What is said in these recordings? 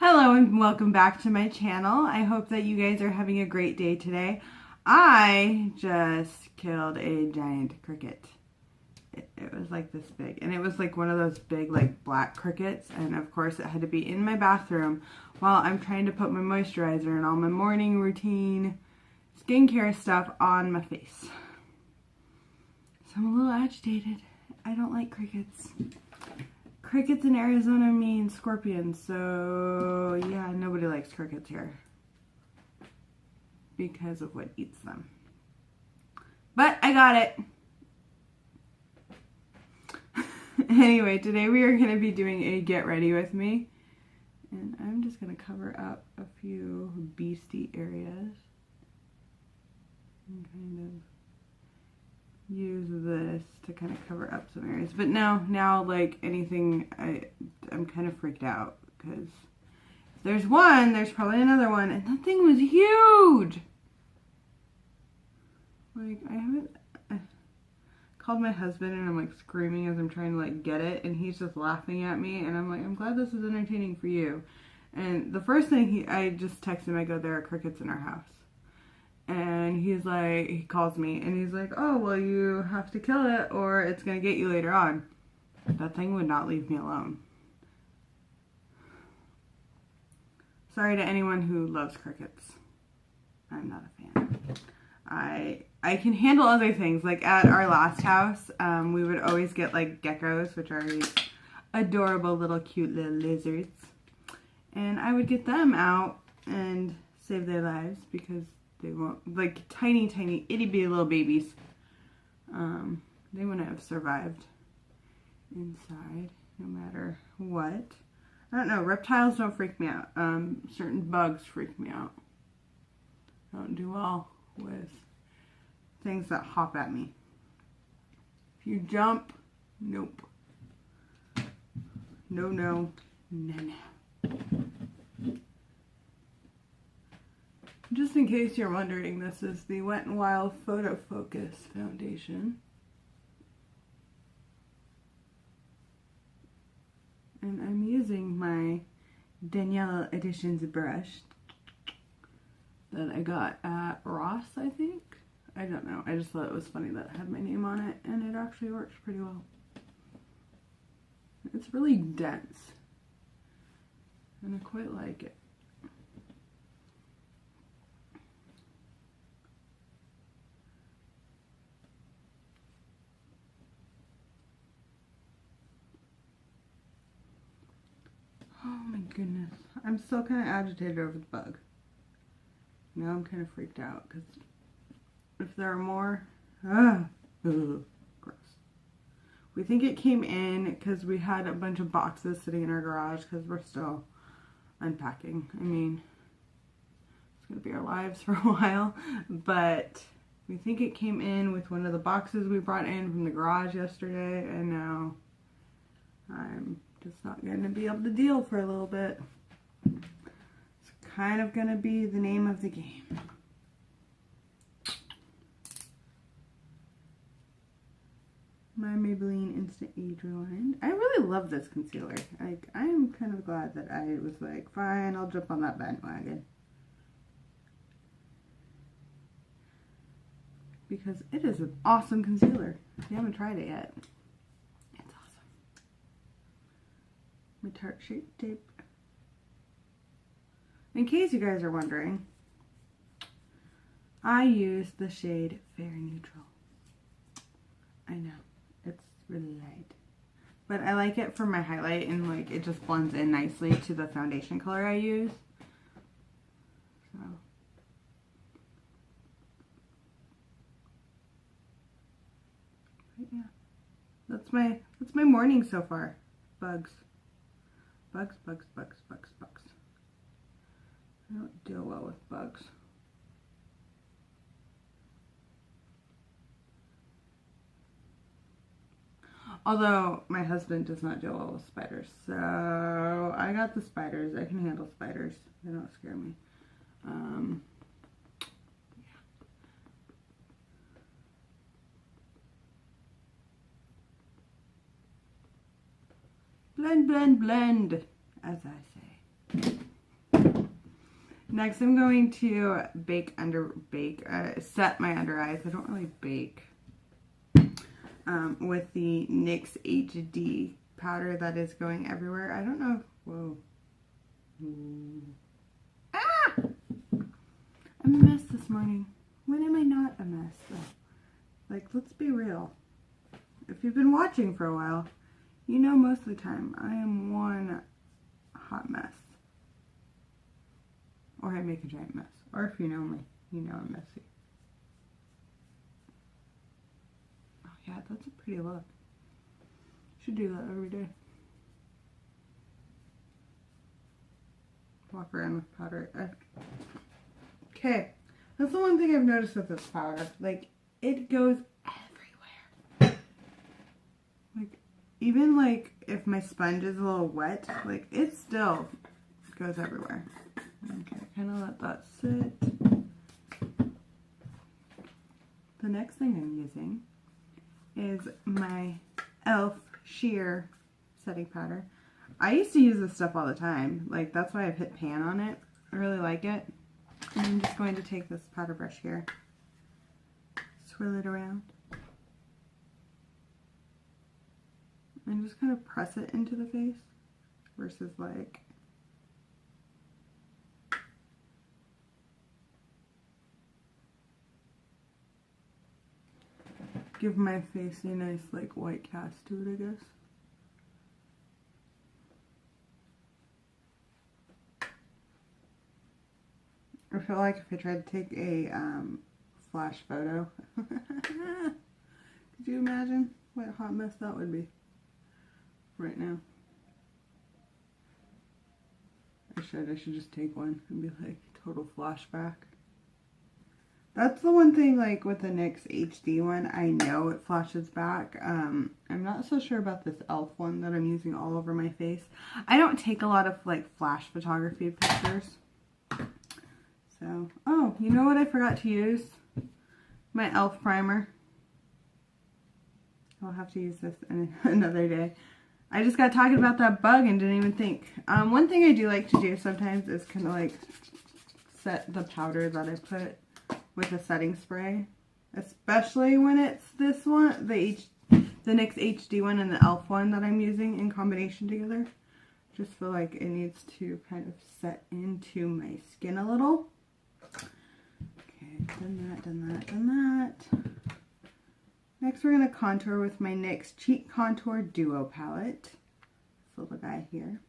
Hello and welcome back to my channel. I hope that you guys are having a great day today. I just killed a giant cricket. It was like this big, and it was like one of those big like black crickets, and of course it had to be in my bathroom while I'm trying to put my moisturizer and all my morning routine skincare stuff on my face. So I'm a little agitated. I don't like crickets. Crickets in Arizona mean scorpions, so yeah, nobody likes crickets here because of what eats them. But I got it. Anyway, today we are going to be doing a get ready with me, and I'm just going to cover up a few beastie areas and kind of use this to kind of cover up some areas. But now like anything, I'm kind of freaked out because if there's one, there's probably another one, and that thing was huge. Like I called my husband and I'm like screaming as I'm trying to like get it, and he's just laughing at me, and I'm like, I'm glad this is entertaining for you. And the first thing I just text him, I go, there are crickets in our house. And he's like, he calls me and he's like, oh, well, you have to kill it or it's going to get you later on. That thing would not leave me alone. Sorry to anyone who loves crickets. I'm not a fan. I can handle other things. Like at our last house, we would always get like geckos, which are these adorable little cute little lizards. And I would get them out and save their lives because they won't, like tiny, itty bitty little babies. They wouldn't have survived inside, no matter what. I don't know, reptiles don't freak me out. Certain bugs freak me out. I don't do well with things that hop at me. If you jump, nope. No. Just in case you're wondering, this is the Wet n Wild Photo Focus Foundation. And I'm using my Danielle Editions brush that I got at Ross, I think. I don't know. I just thought it was funny that it had my name on it, and it actually works pretty well. It's really dense, and I quite like it. Oh my goodness. I'm still kind of agitated over the bug. Now I'm kind of freaked out because if there are more, gross. We think it came in because we had a bunch of boxes sitting in our garage because we're still unpacking. I mean, it's going to be our lives for a while, but we think it came in with one of the boxes we brought in from the garage yesterday, and now I'm just not going to be able to deal for a little bit. It's kind of going to be the name of the game. My Maybelline Instant Age Rewind. I really love this concealer. I am kind of glad that I was like, fine, I'll jump on that bandwagon. Because it is an awesome concealer. If you haven't tried it yet, it's awesome. My Tarte Shape Tape. In case you guys are wondering, I use the shade Fair Neutral. I know, it's really light. But I like it for my highlight, and like it just blends in nicely to the foundation color I use. So. But yeah. That's my morning so far. Bugs. Bugs. I don't deal well with bugs. Although my husband does not deal well with spiders, so I got the spiders. I can handle spiders. They don't scare me. Blend, as I say. Next, I'm going to set my under eyes. I don't really bake. With the NYX HD powder that is going everywhere. I don't know. Whoa. Ah! I'm a mess this morning. When am I not a mess, though? Like, let's be real. If you've been watching for a while, you know most of the time I am one hot mess. Or I make a giant mess. Or if you know me, you know I'm messy. Oh yeah, that's a pretty look. Should do that every day. Walk around with powder. Okay, that's the one thing I've noticed with this powder. Like, it goes everywhere. Like, even like if my sponge is a little wet, like it still goes everywhere. Okay, kind of let that sit. The next thing I'm using is my e.l.f. sheer setting powder. I used to use this stuff all the time. Like, that's why I've hit pan on it. I really like it. And I'm just going to take this powder brush here, swirl it around, and just kind of press it into the face versus like give my face a nice like white cast to it, I guess. I feel like if I tried to take a flash photo, could you imagine what a hot mess that would be right now? I should just take one and be like total flashback. That's the one thing, like with the NYX HD one, I know it flashes back. I'm not so sure about this e.l.f. one that I'm using all over my face. I don't take a lot of like flash photography pictures. So, oh, you know what I forgot to use? My e.l.f. primer. I'll have to use this another day. I just got talking about that bug and didn't even think. One thing I do like to do sometimes is kind of like set the powder that I put with a setting spray. Especially when it's this one, the NYX HD one and the e.l.f. one that I'm using in combination together. Just feel like it needs to kind of set into my skin a little. Okay, done that. Next we're going to contour with my NYX Cheek Contour Duo palette. This little guy here.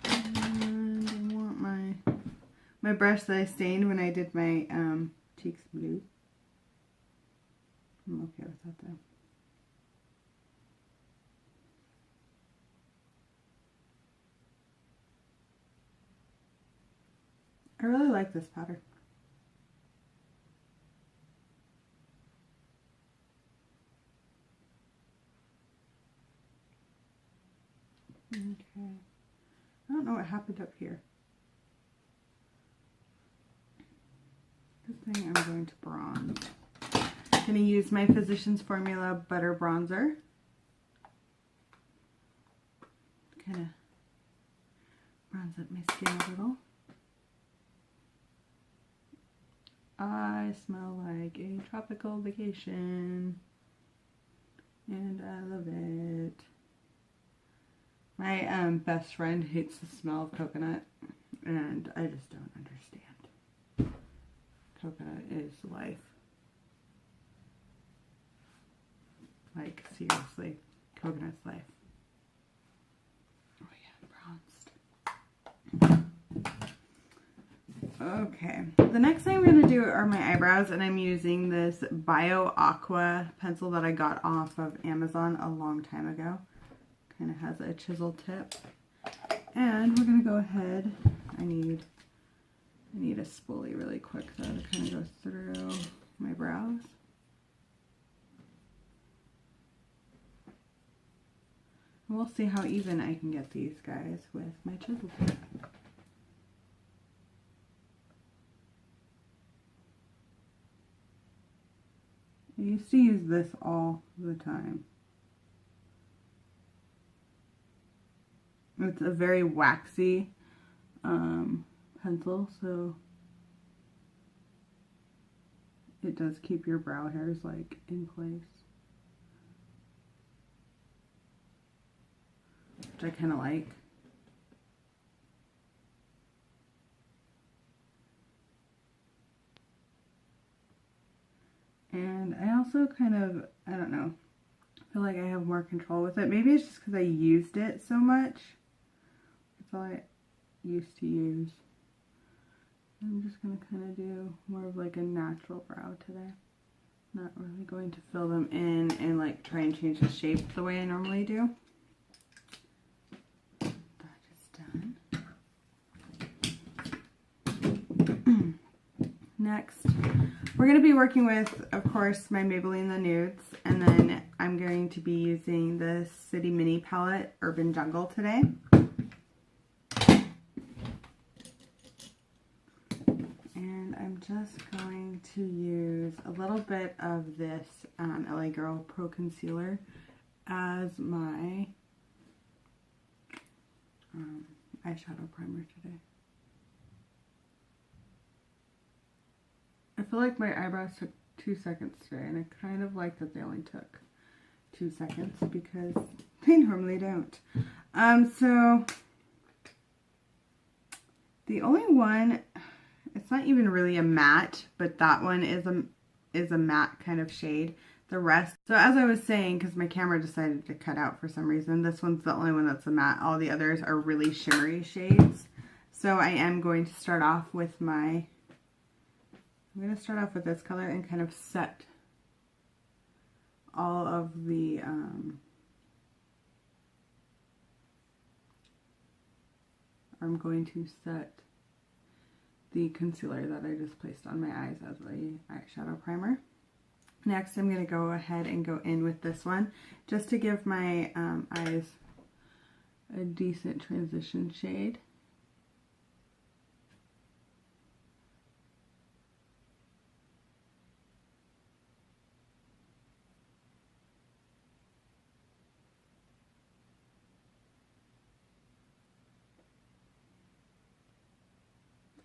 And I want my brush that I stained when I did my cheeks blue. I'm okay with that though. I really like this powder. Okay. I don't know what happened up here. This thing I'm going to bronze. I'm going to use my Physicians Formula Butter Bronzer. Kind of bronze up my skin a little. I smell like a tropical vacation. And I love it. My best friend hates the smell of coconut, and I just don't understand. Coconut is life. Like, seriously, coconut's life. Oh yeah, bronzed. Okay, the next thing I'm going to do are my eyebrows, and I'm using this Bio Aqua pencil that I got off of Amazon a long time ago. Kind of has a chisel tip. And we're going to go ahead, I need a spoolie really quick though to kind of go through my brows. And we'll see how even I can get these guys with my chisel tip. I used to use this all the time. It's a very waxy pencil, so it does keep your brow hairs like in place, which I kind of like. And I also kind of, I don't know, feel like I have more control with it. Maybe it's just because I used it so much. It's all I used to use. I'm just going to kind of do more of like a natural brow today. Not really going to fill them in and like try and change the shape the way I normally do. That is done. Next, we're going to be working with, of course, my Maybelline The Nudes, and then I'm going to be using the City Mini palette, Urban Jungle, today. And I'm just going to use a little bit of this LA Girl Pro Concealer as my eyeshadow primer today. I feel like my eyebrows took 2 seconds today, and I kind of like that they only took 2 seconds because they normally don't. So the only one, it's not even really a matte, but that one is a matte kind of shade. The rest, so as I was saying, because my camera decided to cut out for some reason, this one's the only one that's a matte. All the others are really shimmery shades. So I am going to start off with my, I'm going to start off with this color and kind of set all of the I'm going to set the concealer that I just placed on my eyes as the eyeshadow primer. Next, I'm going to go ahead and go in with this one just to give my eyes a decent transition shade.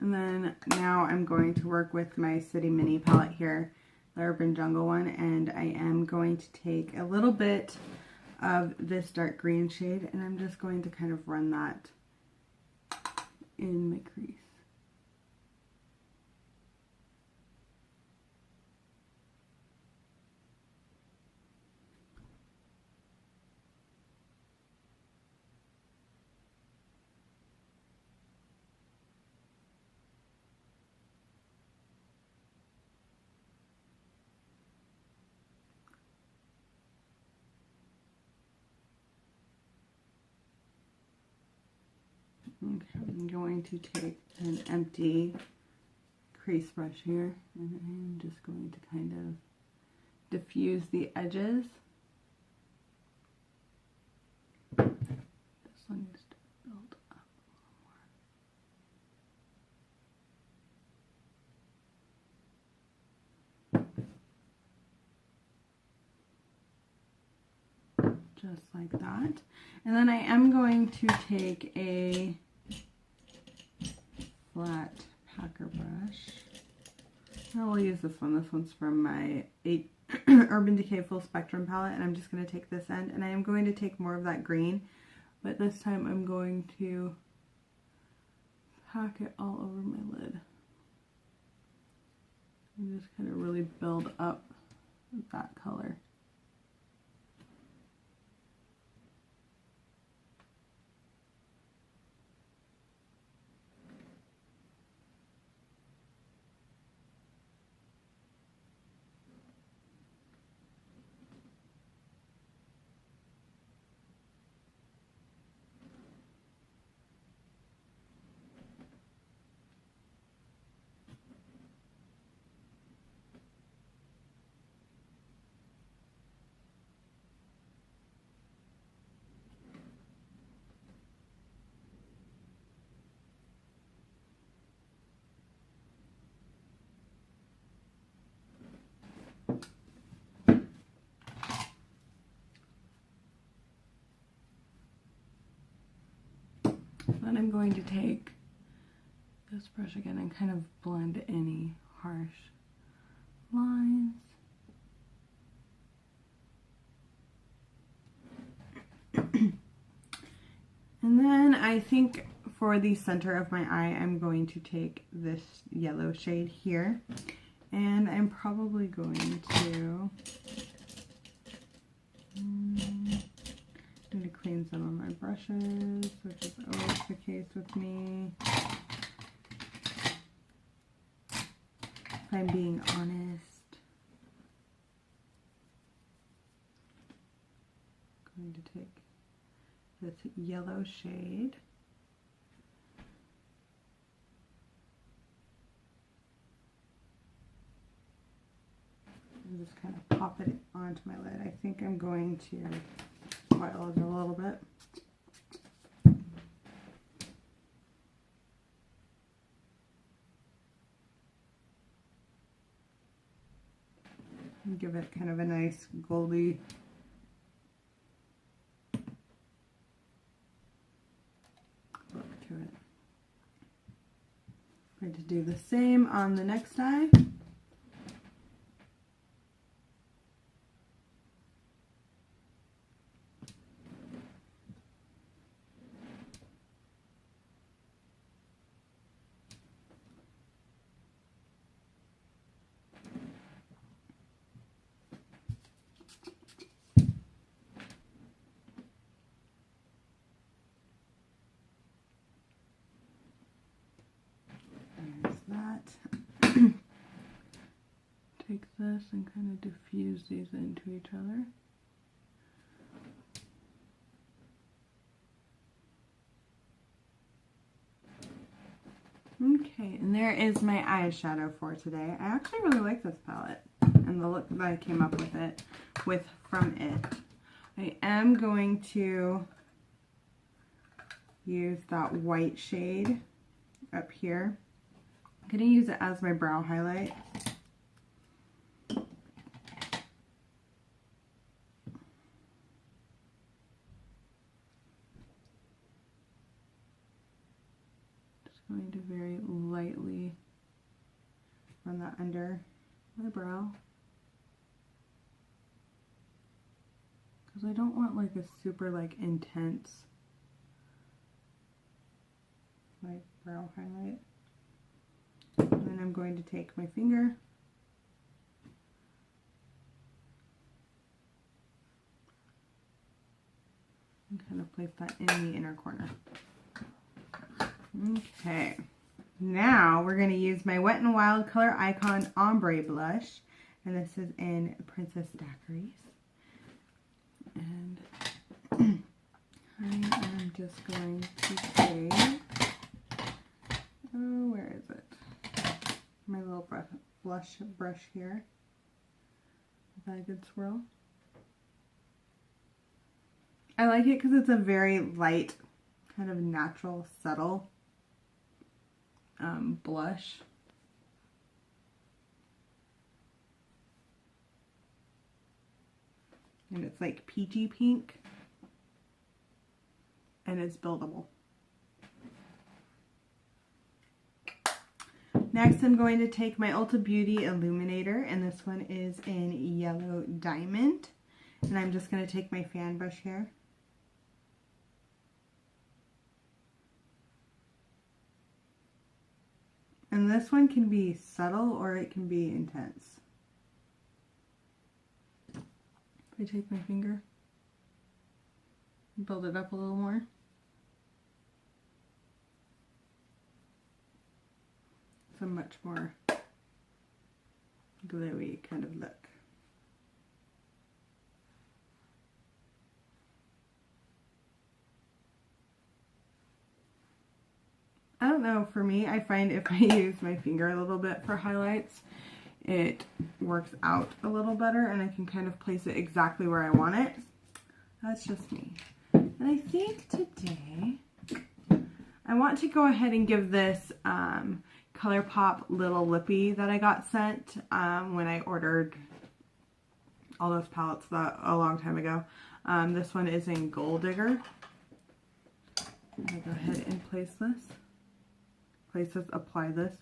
And then now I'm going to work with my City Mini palette here, the Urban Jungle one, and I am going to take a little bit of this dark green shade and I'm just going to kind of run that in my crease. Okay, I'm going to take an empty crease brush here and I'm just going to kind of diffuse the edges. This one needs to build up a little more. Just like that. And then I am going to take a flat packer brush. I will use this one. This one's from my Urban Decay Full Spectrum palette, and I'm just going to take this end, and I am going to take more of that green, but this time I'm going to pack it all over my lid. And just kind of really build up that color. Then I'm going to take this brush again and kind of blend any harsh lines. And then I think for the center of my eye, I'm going to take this yellow shade here, and I'm probably going to need to clean some of my brushes, which is always the case with me, if I'm being honest. I'm going to take this yellow shade and just kind of pop it onto my lid. I think I'm going to oil it a little bit. And give it kind of a nice goldy look to it. I'm going to do the same on the next eye. Take this and kind of diffuse these into each other. Okay, and there is my eyeshadow for today. I actually really like this palette and the look that I came up with from it. I am going to use that white shade up here. I'm going to use it as my brow highlight. Going to very lightly run that under my brow, because I don't want like a super like intense like brow highlight. And then I'm going to take my finger and kind of place that in the inner corner. Okay, now we're going to use my Wet n Wild Color Icon Ombre Blush, and this is in Princess Daiquiris. And I am just going to take, oh, where is it? My little blush brush here. Is that a good swirl? I like it because it's a very light, kind of natural, subtle blush. And it's like peachy pink, and it's buildable. Next, I'm going to take my Ulta Beauty Illuminator, and this one is in Yellow Diamond. And I'm just going to take my fan brush here. And this one can be subtle or it can be intense. If I take my finger, build it up a little more. It's a much more glowy kind of look. I don't know, for me, I find if I use my finger a little bit for highlights, it works out a little better and I can kind of place it exactly where I want it. That's just me. And I think today I want to go ahead and give this ColourPop Little Lippy that I got sent when I ordered all those palettes a long time ago. This one is in Gold Digger. I'm going to go ahead and place this. Apply this.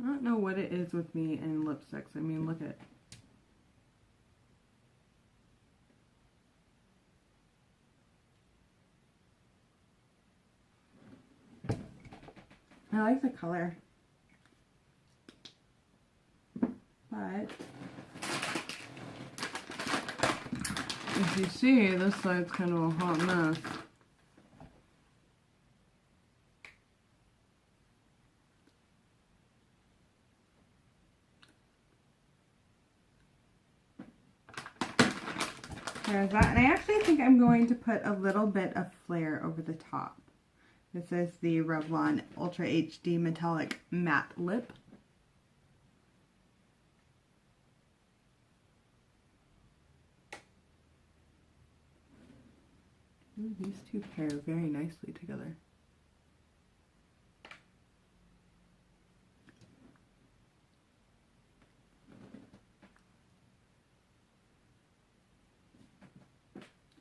I don't know what it is with me and lipsticks. I mean, look at. I like the color, but as you see, this side's kind of a hot mess. There's that, and I actually think I'm going to put a little bit of flare over the top. This is the Revlon Ultra HD Metallic Matte Lip. Ooh, these two pair very nicely together.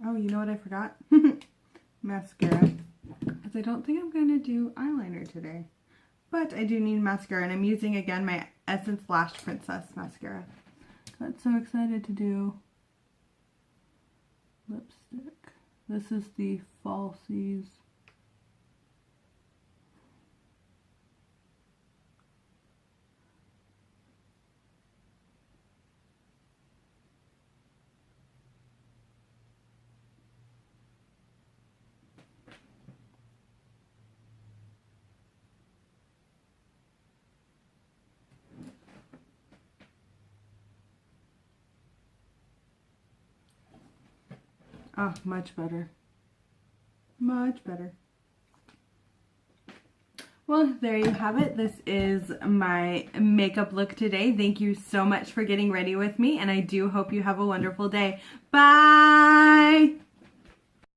Oh, you know what I forgot? Mascara. Because I don't think I'm going to do eyeliner today. But I do need mascara, and I'm using, again, my Essence Lash Princess mascara. Got so excited to do lipstick. This is the Falsies. Oh, much better. Much better. Well, there you have it. This is my makeup look today. Thank you so much for getting ready with me, and I do hope you have a wonderful day. Bye!